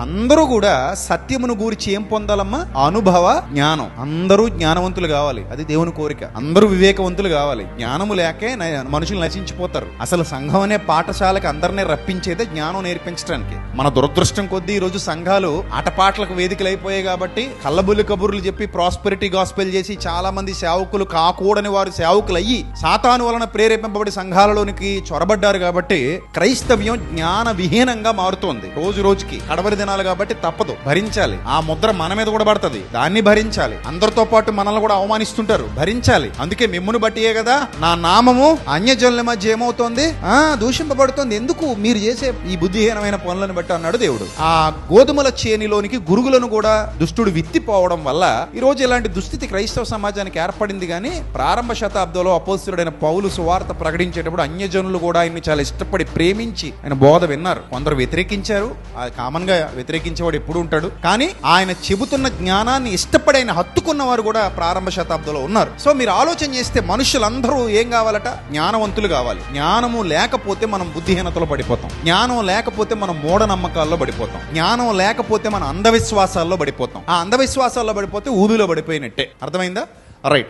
అందరూ కూడా సత్యమును గూర్చి ఏం పొందాలమ్మా? అనుభవ జ్ఞానం. అందరూ జ్ఞానవంతులు కావాలి, అది దేవుని కోరిక. అందరూ వివేకవంతులు కావాలి. జ్ఞానము లేకే మనుషులు నశించిపోతారు. అసలు సంఘం అనే పాఠశాలకి అందరినీ రప్పించేదే జ్ఞానం నేర్పించడానికి. మన దురదృష్టం కొద్దీ ఈ రోజు సంఘాలు ఆటపాటలకు వేదికలు అయిపోయాయి కాబట్టి కళ్ళబుల్లి కబుర్లు చెప్పి ప్రాస్పెరిటీ గాస్పెల్ చేసి చాలా మంది సేవకులు కాకూడని వారు సేవకులు అయ్యి సాతాను వలన ప్రేరేపింపబడి సంఘాలలోనికి చొరబడ్డారు కాబట్టి క్రైస్తవ్యం జ్ఞాన విహీనంగా మారుతోంది. రోజు రోజుకి కడవరి దినాలు కాబట్టి తప్పదు, భరించాలి. ఆ ముద్ర మన మీద కూడా పడుతుంది, దాన్ని భరించాలి. అందరితో పాటు మనల్ని కూడా అవమానిస్తుంటారు, భరించాలి. అందుకే మిమ్మును బట్టియే కదా నా నామము అన్యజనుల మధ్య ఏమవుతోంది? దూషింపబడుతోంది. ఎందుకు? మీరు చేసే ఈ బుద్ధిహీనమైన పనులను బట్టి అన్నాడు దేవుడు. ఆ గోధుమల చేనిలోనికి గురుగులను కూడా దుష్టుడు విత్తిపోవడం వల్ల ఈ రోజు ఇలాంటి దుస్థితి క్రైస్తవ సమాజానికి ఏర్పడింది. కానీ ప్రారంభ శతాబ్దంలో అపోస్తలుడైన పౌలు సువార్త ప్రకటించేటప్పుడు అన్యజనులు కూడా ఆయన్ని చాలా ఇష్టపడి ప్రేమించి ఆయన బోధ విన్నారు. కొందరు వ్యతిరేకించారు, కామన్ గా వ్యతిరేకించేవాడు ఎప్పుడు ఉంటాడు. కానీ ఆయన చెబుతున్న జ్ఞానాన్ని ఇష్టపడి ఆయన హత్తుకున్న వారు కూడా ప్రారంభ శతాబ్దంలో ఉన్నారు. సో మీరు ఆలోచన చేస్తే మనుషులందరూ ఏం కావాలట? జ్ఞానవంతులు కావాలి. జ్ఞానము లేకపోతే మనం బుద్ధిహీనతలో పడిపోతాం. జ్ఞానం లేకపోతే మనం మూఢనమ్మకాల్లో పడిపోతాం. జ్ఞానం లేకపోతే మన అంధవిశ్వాసాల్లో పడిపోతాం. ఆ అంధవిశ్వాసాల్లో పడిపోతే ఊబిలో పడిపోయినట్టే. అర్థమైందా? రైట్.